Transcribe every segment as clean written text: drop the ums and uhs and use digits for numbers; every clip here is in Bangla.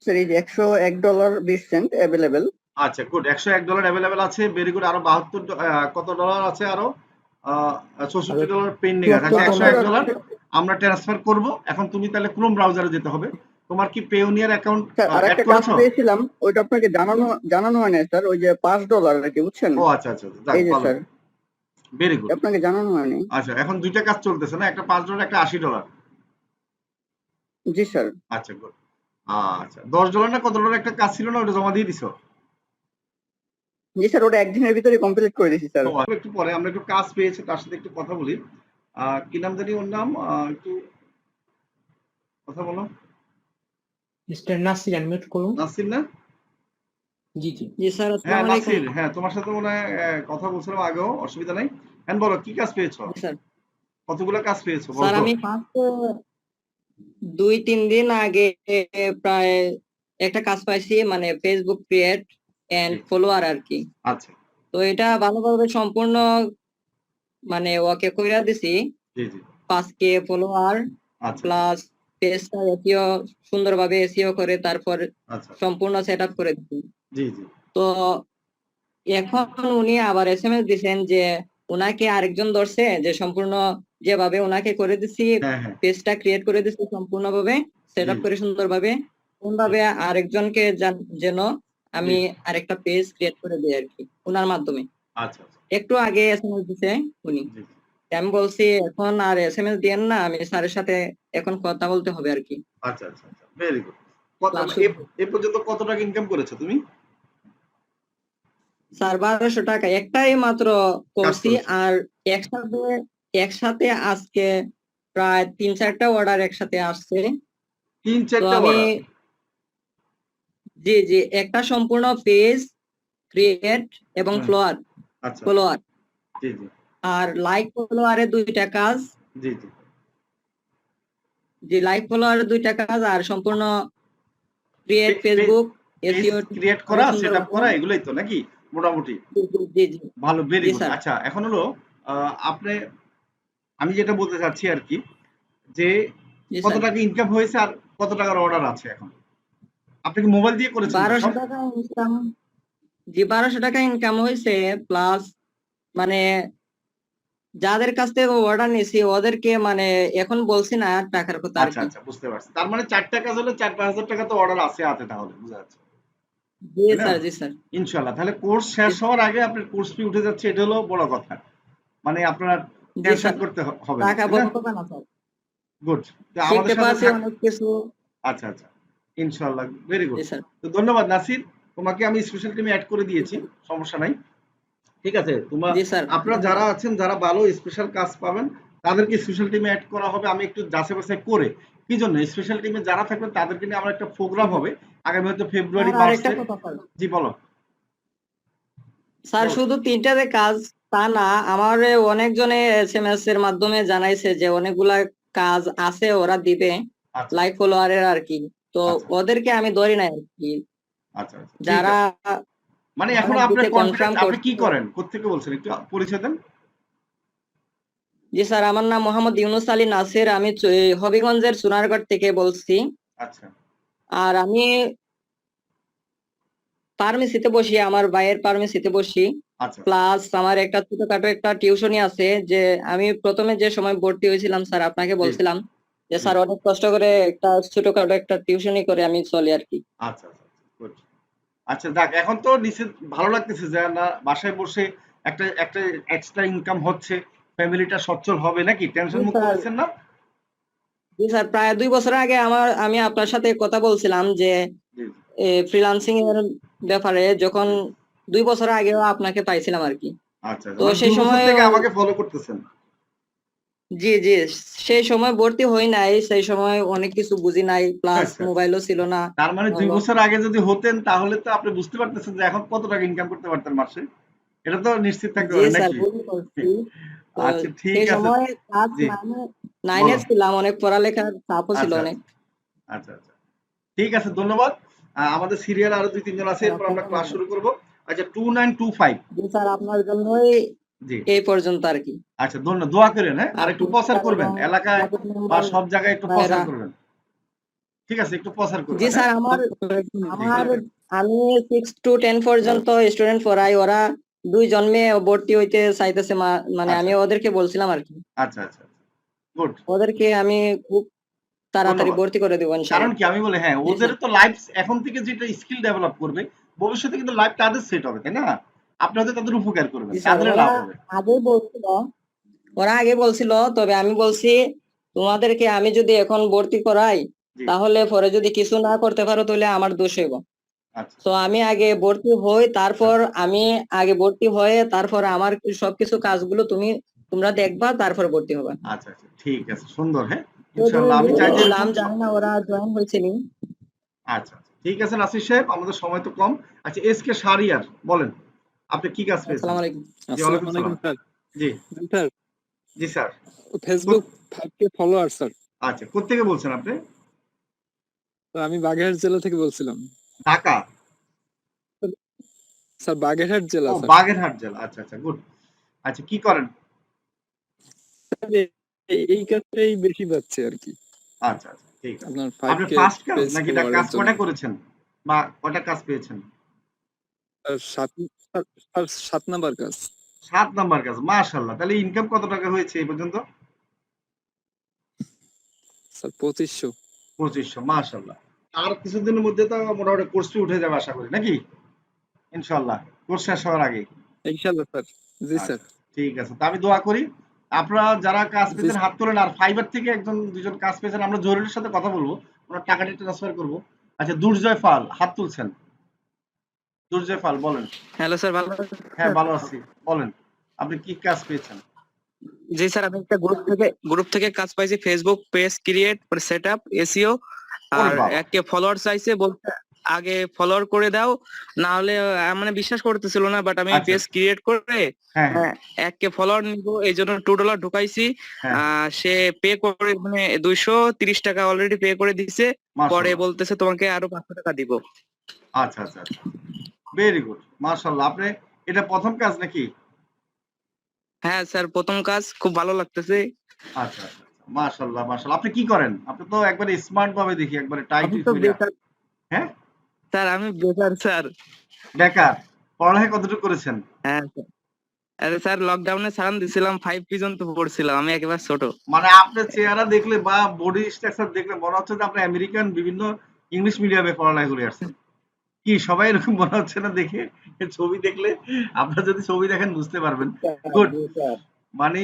স্যার এই যে $101 অ্যাভেলেবেল। আচ্ছা গুড, $101 অ্যাভেলেবেল আছে, ভেরি গুড। আরো 72 কত ডলার আছে? আরো $64 পেন্ডিং আছে। আচ্ছা, $101 আমরা ট্রান্সফার করব। এখন তুমি তাহলে ক্রোম ব্রাউজারে যেতে হবে। তোমার কি পেওনিয়ার অ্যাকাউন্ট স্যার অ্যাড আরেকটা কাজ করেছো? পেয়েছিলাম, ওইটা আপনাকে জানানো হয় না স্যার, ওই যে $5 আর কি, বুঝছেন? ও আচ্ছা আচ্ছা, যাক এই যে ভালো, স্যার, ভেরি গুড। আপনাকে জানানো হয়নি। আচ্ছা, এখন দুইটা কাজ চলতেছে না, একটা $5, একটা $80। জি স্যার। আচ্ছা গুড। আচ্ছা, $10 না কত ডলার একটা কাজ ছিল না, ওটা জমা দিয়ে দিছো? জি স্যার, ওটা একদিনের ভিতরে কমপ্লিট করে দিয়েছি স্যার। একটু পরে আমরা একটু কাজ পেয়েছি, তার সাথে একটু কথা বলি। কি নাম জানি ওর নাম? একটু কথা বলো। মিস্টার নাসির, আনমিউট করুন। নাসির না? জি জি জি স্যার, হ্যাঁ আসসালামু আলাইকুম। নাসির, হ্যাঁ তোমার সাথে মনে হয় কথা বলছিলাম আগেও, অসুবিধা নাই। হ্যাঁ বলো, কি কাজ পেয়েছো? জি স্যার। কতগুলো কাজ পেয়েছো স্যার বলো? আমি ফার্স্ট 2-3 দিন আগে প্রায় একটা কাজ পাইছি, মানে ফেসবুক ক্রিয়েট এন্ড জি, ফলোয়ার আর কি। আচ্ছা, তো এটা ভালোভাবে সম্পূর্ণ মানে ওকে কইরা দিছি। জি জি, 5K ফলোয়ার আচ্ছা প্লাস পেজটা এসইও সুন্দরভাবে এসইও করে তারপর আচ্ছা, সম্পূর্ণ সেটআপ করে দিছি। জি জি, তো এখন উনি আবার এসএমএস দিছেন যে উনাকে আরেকজন ধরছে, যে সম্পূর্ণ যেভাবে উনাকে করে দিছি, হ্যাঁ হ্যাঁ, পেজটা ক্রিয়েট করে দিছি সম্পূর্ণভাবে জি সেটআপ করে সুন্দরভাবে, জি কোনভাবে আরেকজনকে যেন জি, আমি আরেকটা পেজ ক্রিয়েট করে দিই আর কি উনার মাধ্যমে। আচ্ছা আচ্ছা, একটু আগে এসএমএস দিছে উনি। জি জি, আমি বলছি এখন আর এসএমএস দিয়েন না, আমি স্যারের সাথে এখন কথা বলতে হবে আর কি। আচ্ছা আচ্ছা, ভেরি গুড। কত ক্লাস এ পর্যন্ত কত টাকা ইনকাম করেছো তুমি? স্যার 1200 টাকা একটাই মাত্র কাজ করছি। করেছো? আর একসাথে একসাথে আজকে প্রায় 3-4টা অর্ডার একসাথে আসছে। তিন তো চারটা আমি অর্ডার? জি জি একটা সম্পূর্ণ পেজ ক্রিয়েট এবং হুম, ফলোয়ার আচ্ছা, ফলোয়ার জি জি, আর লাইক ফলোয়ারে 2টা কাজ। জি জি, জি, লাইক ফলোয়ারে 2টা কাজ আর সম্পূর্ণ create page Facebook page SEO create করে করা, সেটআপ সুন্দরভাবে। করা, এগুলোই তো নাকি মোটামুটি? জি জি জি জি ভালো, ভেরি জি গুড। স্যার। আচ্ছা, এখন হলো আপনি, আমি যেটা বলতে চাচ্ছি আর কি, যে জি কত স্যার। টাকা ইনকাম হয়েছে আর কত টাকার অর্ডার আছে এখন? আপনি কি মোবাইল দিয়ে করেছেন তো 1200 সব? টাকা ইনকাম। জি, 1200 টাকা ইনকাম হয়েছে প্লাস মানে যাদের কাছ থেকে অর্ডার নিয়েছি ওদেরকে মানে এখন বলছি না টাকার কথা আর আচ্ছা কি। আচ্ছা, বুঝতে পারছি। তার মানে 4টা কাজ হলে 4-5 হাজার টাকা তো অর্ডার আছে হাতে, তাহলে বোঝা যাচ্ছে, জি তাই না? স্যার জি স্যার। ইনশাআল্লাহ। তাহলে কোর্স শেষ হওয়ার আগে আপনার কোর্স ফি উঠে যাচ্ছে, এটা হলো বড় কথা। মানে আপনার জি টেনশন স্যার, করতে হবে না, টাকা তাই না? বড় কথা না স্যার, গুড। তো আমাদের শিখতে সাথে পারছি থাক। অনেক কিছু। আচ্ছা আচ্ছা, ইনশাআল্লাহ, ভেরি গুড। জি স্যার। তো ধন্যবাদ নাসির, তোমাকে আমি স্পেশাল টিমে অ্যাড করে দিয়েছি, সমস্যা নাই। ঠিক আছে, জি স্যার, আপনারা যারা ধন্যবাদ। আছেন, যারা ভালো স্পেশাল কাজ পাবেন, তাদেরকে স্পেশাল টিমে অ্যাড করা হবে। আমি একটু যাচাই বাছাই করে, কি জন্য স্পেশাল টিমে যারা থাকবেন তাদেরকে নিয়ে আমার একটা প্রোগ্রাম হবে আগামী হয়তো ফেব্রুয়ারি স্যার আরেকটা মার্চে। কথা স্যার, জি বলো। স্যার বলো। শুধু 3টাতে কাজ তা না, আমার অনেকজনে এসএমএস এর মাধ্যমে জানাইছে যে অনেকগুলা কাজ আছে ওরা দিবে আচ্ছা লাইক ফলোয়ারের আর কি। তো আচ্ছা ওদেরকে আমি ধরি নাই আর কি, আচ্ছা আচ্ছা, ঠিক যারা আছে। মানে যারা এখনো আপনার দিতে কনফিডেন্স, কনফার্ম আপনি করছে। কি করেন, কোত্থেকে বলছেন, একটু পরিচয় দেন। জি স্যার, আমার নাম মোহাম্মদ ইউনুস আলী নাসির, আমি হবিগঞ্জের সোনারগড় থেকে বলছি। আচ্ছা আর আমি ফার্মেসিতে বসি, আমার ভাইয়ের ফার্মেসিতে বসি। আচ্ছা প্লাস আমার একটা ছোটখাটো একটা টিউশনি আছে, যে আমি প্রথমে যে সময় ভর্তি হয়েছিলাম স্যার আপনাকে জি বলছিলাম যে জি, স্যার অনেক কষ্ট করে একটা ছোটখাটো একটা টিউশনি করে আমি চলি আর কি। আচ্ছা আচ্ছা, গুড। আচ্ছা যাক, এখন তো নিশ্চিত ভালো লাগতেছে যে না বাসায় বসে একটা একটা এক্সট্রা ইনকাম হচ্ছে, ফ্যামিলিটা সচ্ছল হবে, নাকি জি টেনশন মুক্ত স্যার। হয়েছেন না? জি স্যার, প্রায় 2 বছর আগে আমি আপনার সাথে কথা বলছিলাম যে জি ফ্রিল্যান্সিং এর ব্যাপারে, যখন 2 বছর আগেও আপনাকে পাইছিলাম আর কি। আচ্ছা আচ্ছা, তো মানে সেই 2 বছর সময় থেকে আমাকে ফলো করতেছেন। জি জি সেই সময় ভর্তি হই নাই, সেই সময় অনেক কিছু বুঝি নাই, প্লাস আচ্ছা আচ্ছা, মোবাইলও ছিল না। তার মানে দুই হলো বছর আগে যদি হতেন তাহলে তো আপনি বুঝতে পারতেছেন যে এখন কত টাকা ইনকাম করতে পারতেন মাসে, এটা তো নিশ্চিত থাকতে জি পারেন স্যার, নাকি? বুঝতে পারছি। তো আচ্ছা ঠিক সেই আছে, সময় ক্লাস জি নাইনে বলো। ছিলাম, অনেক পড়ালেখার চাপও ছিল আচ্ছা অনেক। আচ্ছা আচ্ছা আচ্ছা, ঠিক আছে, ধন্যবাদ। আমাদের সিরিয়াল আরো 2-3 জন আছে, স্যার এরপর আমরা আপনাকে ক্লাস ধন্যবাদ। শুরু করব। আচ্ছা, 2925। জি স্যার, আপনার জন্যই জি, এই পর্যন্ত আর কি। আচ্ছা, ধন্যবাদ, দোয়া করেন, হ্যাঁ, আর একটু আপনি প্রচার স্যার করবেন এবং এলাকায় সাপোর্ট বা মেম্বার সব জায়গায় একটু প্রচার ভাইয়েরা, করবেন। ঠিক আছে, একটু প্রচার জি করবেন। স্যার, আমার আমি 6 to 10 পর্যন্ত স্টুডেন্ট পড়াই, ওরা 2 জন মেয়ে ভর্তি হইতে চাইতেছে, মানে আমি আচ্ছা ওদেরকে বলছিলাম আর কি, আচ্ছা আচ্ছা, গুড, ওদেরকে আমি খুব তাড়াতাড়ি ধন্যবাদ। ভর্তি করে দেবো কারণ ইনশাআল্লাহ। কি আমি বলি, হ্যাঁ জি ওদের স্যার। তো লাইফ এখন থেকে যেটা স্কিল ডেভেলপ করবে, ভবিষ্যতে কিন্তু লাইফ তাদের সেট হবে, তাই না? আপনি হয়তো তাদের উপকার করবেন, জি স্যার, তাদের লাভ হবে। ওরা আগে বলছিল, তবে আমি বলছি তোমাদেরকে আমি যদি এখন ভর্তি করাই, জি, তাহলে পরে যদি কিছু না করতে পারো তাহলে আমার দোষ হইব। আচ্ছা তো আমি আগে ভর্তি হই, তারপর আমি আগে ভর্তি হয়ে তারপর আমার সবকিছু কাজগুলো তোমরা দেখবা, তারপর ভর্তি হবা। আচ্ছা আচ্ছা, ঠিক আছে, সুন্দর। হ্যাঁ, ইনশাআল্লাহ আমি চাই যে এরকম। নাম জানি না ওরা জয়েন হয়েছিল। আচ্ছা আচ্ছা, ঠিক আছে নাসির সাহেব, আমাদের সময় তো কম। আচ্ছা, এস কে শাহরিয়ার, বলেন আপনি কি কাজ পেয়েছেন? আসসালামু আলাইকুম। জি, ওয়ালাইকুম সালাম। স্যার। জি স্যার, জি sir. Facebook 5K follower sir. আচ্ছা, কোত্থেকে বলছেন আপনি? তো আমি বাগেরহাট জেলা থেকে বলছিলাম। ঢাকা? স্যার বাগেরহাট জেলা ও, স্যার। বাগেরহাট জেলা। আচ্ছা আচ্ছা, গুড। আচ্ছা, কি করেন? স্যার, এই কাজটাই বেশি পাচ্ছে আর কি, আচ্ছা আচ্ছা, ঠিক আছে। আপনার আপনি 5K ফার্স্ট কাজ পেজ নাকি এটা কাজ ফলোয়ারের জন্য। কয়টা করেছেন, বা কয়টা কাজ পেয়েছেন? আর 7 নাম্বার কাজ। 7 নাম্বার কাজ, মাশাআল্লাহ। তাহলে ইনকাম কত টাকা হয়েছে এই পর্যন্ত? স্যার 2500। 2500, মাশাআল্লাহ। আর কিছুদিনের মধ্যে তো মোটামুটি কোর্সটি উঠে যাবে আশা করি, নাকি? ইনশাআল্লাহ, কোর্স শেষ হওয়ার আগে। ইনশাআল্লাহ স্যার। জি স্যার। আচ্ছা, ঠিক আছে। তো আমি দোয়া করি আপনারা যারা কাজ জি পেয়েছেন হাত তোলেন, আর ফাইবার থেকে একজন দুজন কাজ পেয়েছেন, আমরা জরুরির সাথে কথা বলবো, ওনার টাকাটা ট্রান্সফার করবো। আচ্ছা, দুর্জয় পাল হাত তুলছেন। দুর্জয় পাল, বলেন। হ্যালো স্যার, ভালো হ্যাঁ, আছেন? ভালো আছি, বলেন আপনি কি কাজ পেয়েছেন? জি স্যার, আমি একটা গ্রুপ থেকে কাজ পাইছি, Facebook page create, setup, SEO, ওরে আর বাবা। একটা ফলোয়ার চাইছে, বলতে আগে ফলোয়ার করে দাও, না হলে মানে বিশ্বাস করতেছিল না, বাট আমি আচ্ছা পেজ আচ্ছা, ক্রিয়েট করে হ্যাঁ হ্যাঁ এককে ফলোয়ার নিব, এই জন্য $2 ঢুকাইছি। হ্যাঁ, সে পে করে, মানে 230 টাকা অলরেডি পে করে দিছে, পরে মাশাআল্লাহ। বলতেছে তোমাকে আরো 500 টাকা দিব। আচ্ছা আচ্ছা আচ্ছা, ভেরি গুড, মাশাআল্লাহ। আপনি এটা প্রথম কাজ নাকি? হ্যাঁ স্যার, প্রথম কাজ, খুব ভালো লাগতেছে। আচ্ছা আচ্ছা আচ্ছা, মাশাআল্লাহ মাশাআল্লাহ। আপনি কি করেন? আপনি তো একবারে স্মার্ট ভাবে দেখি, একবারে টাই আমি টুই তো পইরা। বেকার হ্যাঁ, স্যার, আমি বেকার স্যার। বেকার? পড়ালেখা কতটুকু করেছেন? হ্যাঁ স্যার। আরে স্যার, লকডাউনে সালাম দিছিলাম, 5 পর্যন্ত পড়ছিলাম, আমি একেবারে ছোট। মানে আপনার চেহারা দেখলে বা বডি স্ট্রাকচার দেখলে মনে হচ্ছে যে আপনি আমেরিকান বিভিন্ন ইংলিশ মিডিয়ামে পড়ালেখা করে আসছেন। কি সবাই এরকম মনে হচ্ছে না দেখে? ছবি দেখলে, আপনারা যদি ছবি দেখেন বুঝতে পারবেন। গুড, মানে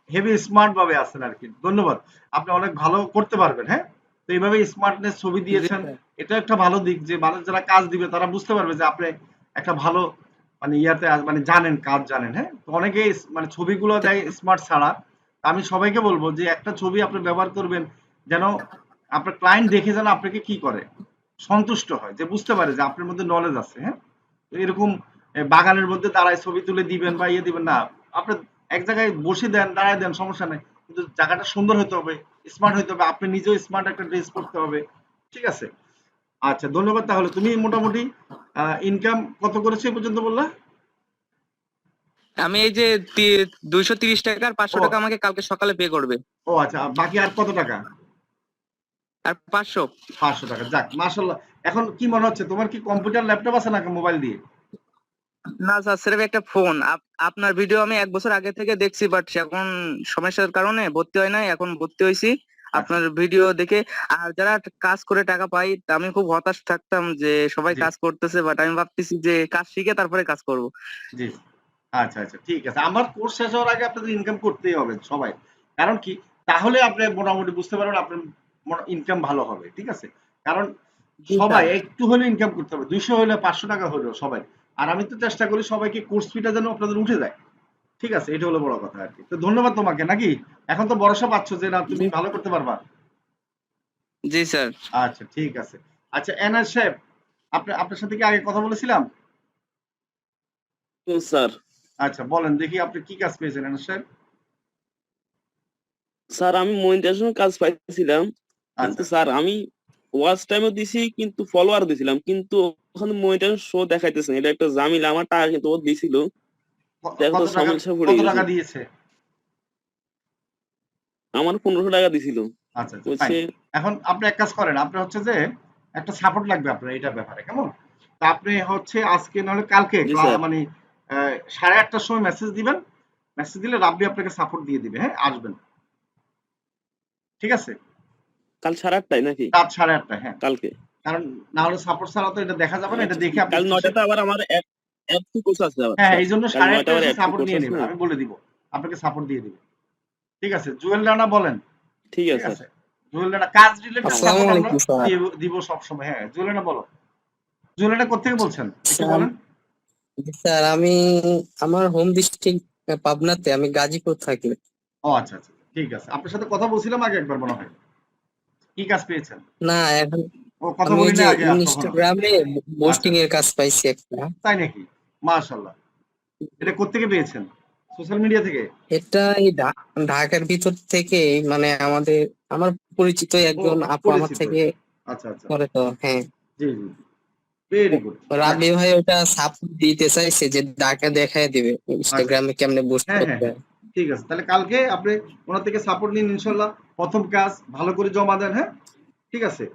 হেভি স্মার্ট ভাবে আছেন আর কি। ধন্যবাদ। আপনি অনেক ভালো করতে পারবেন, হ্যাঁ? তো এইভাবে স্মার্টনেস ছবি জি দিয়েছেন। স্যার। এটা একটা ভালো দিক যে মানুষ যারা কাজ দিবে তারা বুঝতে পারবে যে আপনি একটা ভালো মানে ইয়াতে মানে জানেন, কাজ জানেন, হ্যাঁ? তো অনেকে মানে ছবিগুলো দেয় স্মার্ট ছাড়া। আমি সবাইকে বলবো যে একটা ছবি আপনি ব্যবহার করবেন যেন আপনার ক্লায়েন্ট দেখে যেন আপনাকে কি করে, সন্তুষ্ট হয়, যে বুঝতে পারে যে আপনার মধ্যে নলেজ আছে, হ্যাঁ? তো এরকম বাগানের মধ্যে দাঁড়ায় ছবি তুলে দিবেন বা ইয়ে দিবেন না। আপনি এক জায়গায় বসে দেন, দাঁড়ায় দেন, সমস্যা নাই। কিন্তু জায়গাটা সুন্দর হতে হবে, স্মার্ট হতে হবে। আপনি নিজেও স্মার্ট একটা ড্রেস পরতে হবে। ঠিক আছে? আচ্ছা, ধন্যবাদ। তাহলে তুমি মোটামুটি ইনকাম কত করেছো এ পর্যন্ত বললা? আমি এই যে 230 টাকা আর 500 ও টাকা আমাকে কালকে সকালে পে করবে। ও আচ্ছা, বাকি আর কত টাকা? আর 500। 500 টাকা। যাক, মাশাআল্লাহ। এখন কি মনে হচ্ছে, তোমার কি কম্পিউটার ল্যাপটপ আছে নাকি মোবাইল দিয়ে? না স্যার, সির্ফ একটা ফোন। আপনার ভিডিও আমি 1 বছর আগে থেকে দেখছি, বাট এখন সমস্যার কারণে ভর্তি হয় নাই, এখন ভর্তি হয়েছি আচ্ছা, আপনার ভিডিও দেখে। আর যারা কাজ করে টাকা পাই, তা আমি খুব হতাশ থাকতাম যে সবাই জি কাজ করতেছে, বাট আমি ভাবতেছি যে কাজ শিখে তারপরে কাজ করব। জি, আচ্ছা আচ্ছা, ঠিক আছে। আমার কোর্স শেষ হওয়ার আগে আপনাদের ইনকাম করতেই হবে সবাই। কারণ কি, তাহলে আপনি মোটামুটি বুঝতে পারবেন আপনার ইনকাম ভালো হবে, ঠিক আছে? কারণ জি সবাই স্যার। একটু হলেও ইনকাম করতে হবে, 200 হলে 500 টাকা হলেও সবাই। আর আমি তো চেষ্টা করি সবাইকে কোর্স ফিটা যেন আপনাদের উঠে যায়, ঠিক আছে? এটা হলো বড় কথা আর কি। তো ধন্যবাদ তোমাকে, নাকি এখন তো ভরসা পাচ্ছ যে না তুমি জি ভালো করতে পারবা। জি স্যার। আচ্ছা, ঠিক আছে। আচ্ছা, এনার সাহেব, আপনার সাথে কি আগে কথা বলেছিলাম? স্যার। আচ্ছা, বলেন দেখি আপনি কি কাজ পেয়েছেন এনার সাহেব? স্যার, আমি মনিটাইজেশন কাজ পাইছিলাম, কিন্তু আচ্ছা, স্যার আমি ওয়াচ টাইমও দিছি, কিন্তু ফলোয়ার দিছিলাম, কিন্তু ওখানে মনিটাইজেশন শো দেখাইতেছে না। এটা একটা ঝামেলা। আমার টাকা কিন্তু ও দিছিল, তো এখন কত তো টাকা, সমস্যা পড়ে কত গেছে। টাকা দিয়েছে? আমার 1500 টাকা দিছিল। আচ্ছা আচ্ছা বলছে fine। এখন আপনি এক কাজ করেন, আপনার হচ্ছে যে একটা সাপোর্ট লাগবে আপনার এইটার ব্যাপারে, কেমন? তা আপনি হচ্ছে আজকে নাহলে কালকে জি স্যার। মানে 8:30টার সময় মেসেজ দিবেন। মেসেজ দিলে রাব্বি আপনাকে সাপোর্ট দিয়ে দিবে, হ্যাঁ আসবেন, ঠিক আছে? কাল 8:30টায় নাকি? রাত 8:30টায়, হ্যাঁ। কালকে। কারণ না হলে সাপোর্ট ছাড়া তো এটা দেখা যাবে না, এটা দেখে আপনি কাল কিসের 9টাতে আবার আমার এক কোর্স আছে আবার হ্যাঁ স্যার। এই জন্য কাল 9টা 8:30টায় আবার এসে এক সাপোর্ট কোর্স নিয়ে আছে নেবেন, না? আমি বলে দিব, আপনাকে সাপোর্ট দিয়ে দিবে, ঠিক আছে? জুয়েল রানা বলেন, ঠিক ঠিক আছে আছে? জুয়েল রানা কাজ রিলেটেড আসসালামু সাপোর্ট আমরা আলাইকুম স্যার। দিব সব সময়। হ্যাঁ জুয়েল রানা বলো, জুয়েল রানা কোথেকে বলছেন একটু স্যার বলেন। স্যার আমি আমার হোম ডিস্ট্রিক্ট পাবনাতে, আমি গাজীপুর থাকি। ও আচ্ছা আচ্ছা ঠিক আছে, আপনার সাথে কথা বলছিলাম আগে একবার মনে হয়, কি কাজ পেয়েছেন? না, এখন ও কথা আমি বলি ওই না যে আগে আর কখনো? ইনস্টাগ্রামে আচ্ছা পোস্টিং এর কাজ পাইছি একটা। তাই নাকি? মাশাআল্লাহ। এটা কোত্থেকে পেয়েছেন? সোশ্যাল মিডিয়া থেকে? এটা এই ঢাকার ভিতর থেকে, মানে আমার পরিচিত ও একজন আপু আমার পরিচিত। থেকে আচ্ছা আচ্ছা করে তো। হ্যাঁ, জি জি ভেরি গুড। রাবি ভাই ওটা সাপোর্ট দিতে চাইছে যে ঢাকা দেখায় দিবে আচ্ছা ইনস্টাগ্রামে কেমনে বুস্ট হ্যাঁ হ্যাঁ করতে হ্যাঁ হয়। ঠিক আছে, তাহলে কালকে আপনি ওনার থেকে সাপোর্ট নিন ইনশাল্লাহ। প্রথম কাজ ভালো করে জমা দেন, হ্যাঁ ঠিক আছে?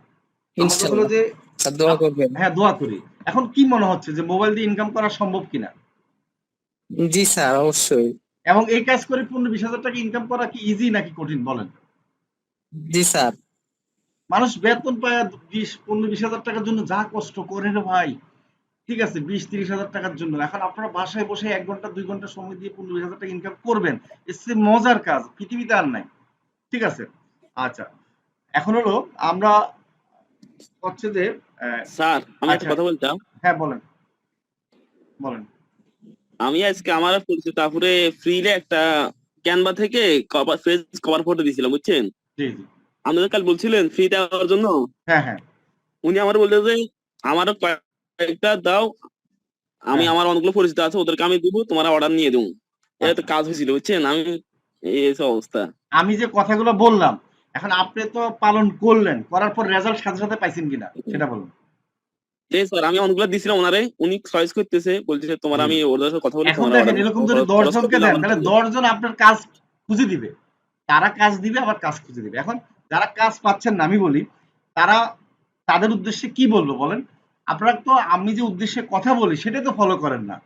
আমাদের হলো ইনশাল্লাহ যে স্যার, দোয়া করবেন। হ্যাঁ দোয়া করি। এখন কি মনে হচ্ছে যে মোবাইল দিয়ে ইনকাম করা সম্ভব কিনা? জি স্যার, অবশ্যই। এবং এই কাজ করে 15-20 হাজার টাকা ইনকাম করা কি ইজি নাকি কঠিন বলেন? জি স্যার। মানুষ বেতন পায় 15-20 হাজার টাকার জন্য যা কষ্ট করে রে ভাই, ঠিক আছে? 20-30 হাজার টাকার জন্য এখন আপনারা বাসায় বসে 1 ঘন্টা 2 ঘন্টা সময় দিয়ে 15-20 হাজার টাকা ইনকাম করবেন, এর চেয়ে মজার কাজ পৃথিবীতে আর নাই, ঠিক আছে? আচ্ছা এখন হলো আমরা হচ্ছে যে স্যার আমি একটা আচ্ছা কথা বলতাম। হ্যাঁ বলেন বলেন। আমি আজকে আমার পরিচিত আপুরে ফ্রিলে একটা ক্যানভা থেকে ফেজ কভার ফটো দিয়েছিলাম, বুঝছেন? জি জি আপনাদের কাল বলছিলেন ফ্রি দেওয়ার জন্য। হ্যাঁ হ্যাঁ উনি আমার বললো যে আমারও কয়েকটা দাও, আমি হ্যাঁ আমার অনেকগুলো পরিচিত আছে ওদেরকে আমি দিব, তোমার অর্ডার নিয়ে দেবো। এটা তো আচ্ছা কাজ হয়েছিল, বুঝছেন? আমি এই হচ্ছে অবস্থা। আমি যে কথাগুলো বললাম এখন আপনি তো পালন করলেন, করার পর রেজাল্ট সাথে সাথে পাইছেন কিনা সেটা বলুন। জি স্যার, আমি অনেকগুলো দিছিলাম ওনারে, উনি চয়েস করতেছে, বলতেছে তোমার জি আমি ওদের সাথে কথা বলে এখন তোমার দেখেন অর্ডার এরকম যদি 10 জনকে দিলে দেন আমার তাহলে ভালো। 10 জন আপনার কাজ খুঁজে দিবে, তারা কাজ দিবে আবার কাজ খুঁজে দিবে। এখন যারা কাজ পাচ্ছেন না আমি বলি তারা তাদের উদ্দেশ্যে কি বলবো বলেন? আপনারা তো আমি যে উদ্দেশ্যে কথা বলি সেটাই তো ফলো করেন না,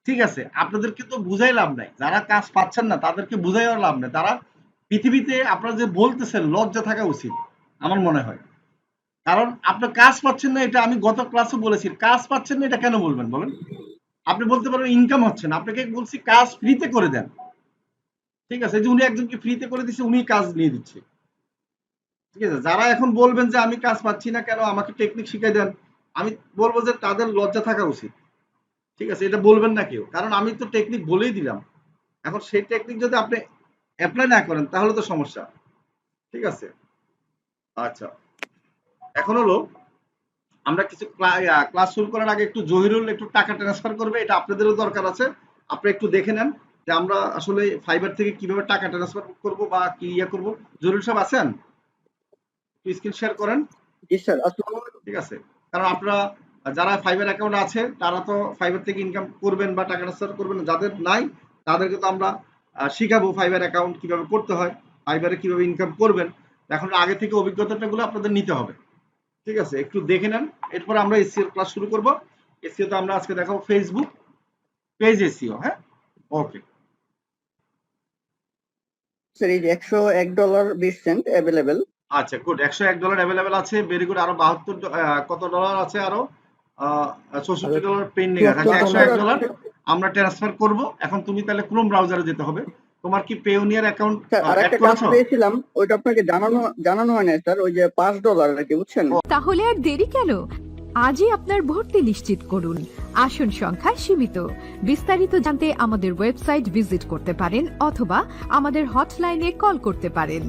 ঠিক আছে? আপনাদেরকে তো বুঝাই লাভ নাই, যারা কাজ পাচ্ছেন না তাদেরকে বুঝাইও লাভ নাই। তারা পৃথিবীতে আপনারা যে বলতেছেন লজ্জা থাকা উচিত আমার মনে হয়। কারণ আপনার কাজ পাচ্ছেন না, এটা আমি গত ক্লাসে বলেছি, কাজ পাচ্ছেন না এটা কেন বলবেন বলেন? আপনি বলতে পারবেন ইনকাম হচ্ছে না, আপনাকে বলছি কাজ ফ্রিতে করে দেন, ঠিক আছে? এই যে উনি একজনকে ফ্রিতে করে দিচ্ছে, উনি কাজ নিয়ে দিচ্ছে, ঠিক আছে? যারা এখন বলবেন যে আমি কাজ পাচ্ছি না কেন, আমাকে টেকনিক শিখাই দেন, আমি বলবো যে তাদের লজ্জা থাকা উচিত, ঠিক আছে? এটা বলবেন না কেউ, কারণ আমি তো টেকনিক বলেই দিলাম। এখন সেই টেকনিক যদি আপনি অ্যাপ্লাই না করেন তাহলে তো সমস্যা, ঠিক আছে? আচ্ছা এখন হলো আমরা কিছু ক্লাস শুরু করার আগে একটু জহিরুল একটু টাকা ট্রান্সফার করবে, এটা আপনাদেরও দরকার আছে। আপনি একটু দেখে নেন যে আমরা আসলে ফাইবার থেকে কিভাবে টাকা ট্রান্সফার করব বা কি ইয়ে করব। জহিরুল সাহেব আছেন? স্ক্রিন শেয়ার করেন, জি স্যার, আসসালামু আলাইকুম। ঠিক আছে? কারণ আপনারা যারা ফাইবার অ্যাকাউন্ট আছে তারা তো ফাইবার থেকে ইনকাম করবেন বা টাকা ট্রান্সফার করবেন, যাদের নাই তাদেরকে তো আমরা শিখাবো ফাইবার অ্যাকাউন্ট কিভাবে করতে হয়, ফাইবারে কিভাবে ইনকাম করবেন। এখন আগে থেকে অভিজ্ঞতাগুলো আপনাদের নিতে হবে, ঠিক আছে? একটু দেখে নেন, এরপর আমরা এসইও ক্লাস শুরু করব। এসইও তো আমরা আজকে দেখাবো ফেসবুক পেজ এসইও, হ্যাঁ ওকে। স্যার এই যে $101.20 অ্যাভেলেবেল। আচ্ছা গুড, $101 অ্যাভেলেবেল আছে, ভেরি গুড। আরো 72 কত ডলার আছে আরো? $64 পেন্ডিং আছে। আচ্ছা $101 আমরা ট্রান্সফার করব। এখন তুমি তাহলে ক্রোম ব্রাউজারে যেতে হবে। তোমার কি পেওনিয়ার অ্যাকাউন্ট স্যার অ্যাড আরেকটা কাজ করেছো? পেয়েছিলাম, ওইটা আপনাকে জানানো হয় না স্যার, ওই যে $5 আর কি, বুঝছেন? তাহলে আর দেরি কেন? আজই আপনার ভর্তি নিশ্চিত করুন। আসন সংখ্যা সীমিত। বিস্তারিত জানতে আমাদের ওয়েবসাইট ভিজিট করতে পারেন অথবা আমাদের হটলাইনে কল করতে পারেন।